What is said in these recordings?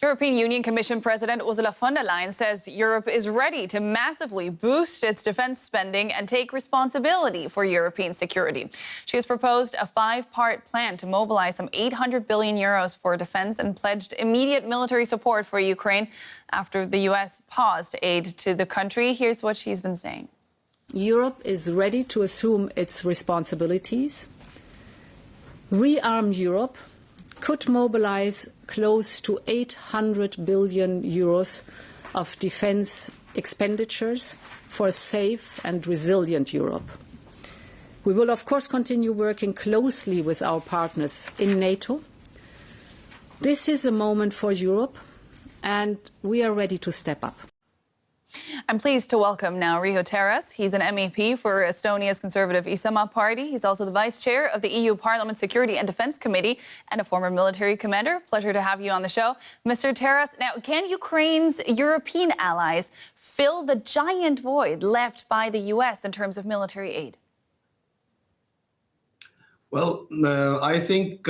European Union Commission President Ursula von der Leyen says Europe is ready to massively boost its defence spending and take responsibility for European security. She has proposed a 5-part plan to mobilize some 800 billion euros for defence and pledged immediate military support for Ukraine after the US paused aid to the country. Here's what she's been saying. Europe is ready to assume its responsibilities. Rearm Europe could mobilize close to 800 billion euros of defence expenditures for a safe and resilient Europe. We will, of course, continue working closely with our partners in NATO. This is a moment for Europe, and we are ready to step up. I'm pleased to welcome now Riho Terras. He's an MEP for Estonia's Conservative Isamaa Party. He's also the Vice Chair of the EU Parliament Security and Defence Committee and a former military commander. Pleasure to have you on the show. Mr. Terras, now, can Ukraine's European allies fill the giant void left by the US in terms of military aid? Well, I think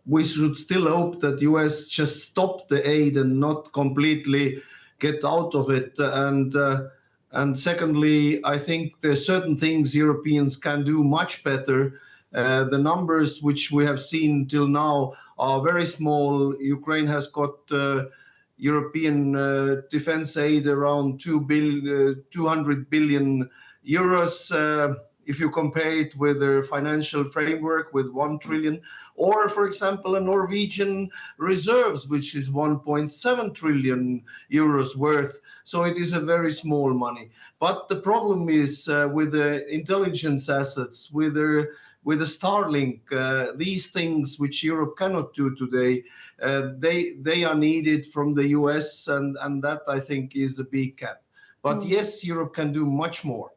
we should still hope that US just stop the aid and not completely get out of it. And secondly, I think there's certain things Europeans can do much better. The numbers which we have seen till now are very small. Ukraine has got European defense aid around 200 billion euros. If you compare it with their financial framework with 1 trillion, or, for example, a Norwegian reserves, which is 1.7 trillion euros worth. So it is a very small money. But the problem is with the intelligence assets, with the Starlink, these things which Europe cannot do today, they are needed from the US, and that, I think, is a big gap. But yes, Europe can do much more.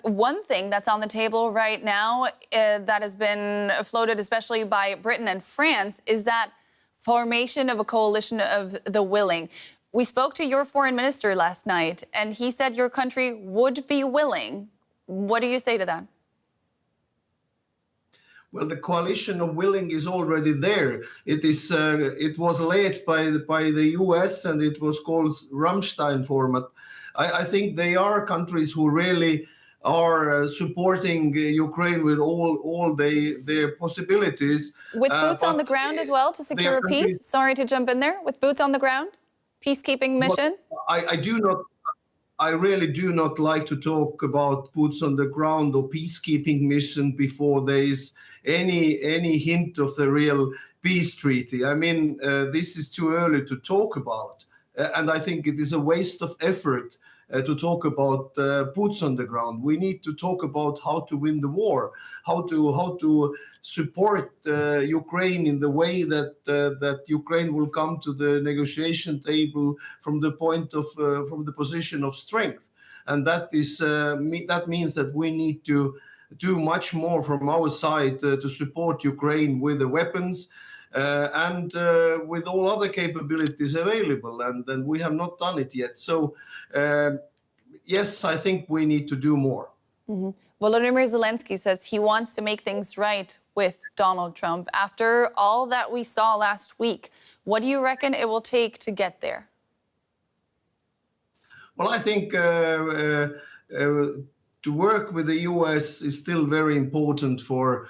One thing that's on the table right now that has been floated, especially by Britain and France, is that formation of a coalition of the willing. We spoke to your foreign minister last night, and he said your country would be willing. What do you say to that? Well, the coalition of willing is already there. It was led by the US, and it was called Rammstein format. I think they are countries who really are supporting Ukraine with all their possibilities. With boots on the ground as well to secure peace? Sorry to jump in there. With boots on the ground? Peacekeeping mission? I really do not like to talk about boots on the ground or peacekeeping mission before there is any hint of the real peace treaty. I mean, this is too early to talk about. And I think it is a waste of effort to talk about boots on the ground. We need to talk about how to win the war, how to support Ukraine in the way that Ukraine will come to the negotiation table from the position of strength, and that means that we need to do much more from our side to support Ukraine with the weapons. And with all other capabilities available, and then we have not done it yet. So, yes, I think we need to do more. Volodymyr Zelensky says he wants to make things right with Donald Trump. After all that we saw last week, what do you reckon it will take to get there? Well, I think to work with the US is still very important for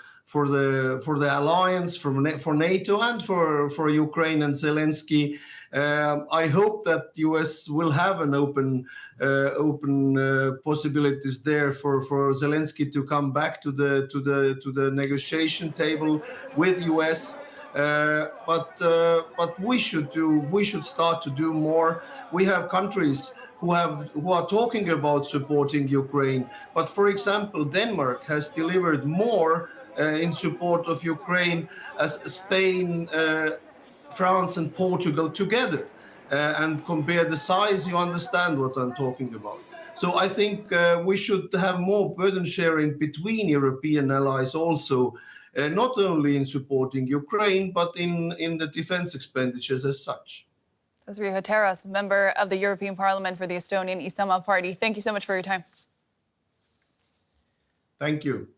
the alliance, for NATO, and for Ukraine and Zelensky. I hope that the US will have an open possibilities there for Zelensky to come back to the negotiation table with US. But we should start to do more. We have countries who are talking about supporting Ukraine. But for example, Denmark has delivered more in support of Ukraine as Spain, France and Portugal together. And compare the size, you understand what I'm talking about. So I think we should have more burden sharing between European allies also, not only in supporting Ukraine, but in the defense expenditures as such. That's Riho Terras, member of the European Parliament for the Estonian Isamaa Party. Thank you so much for your time. Thank you.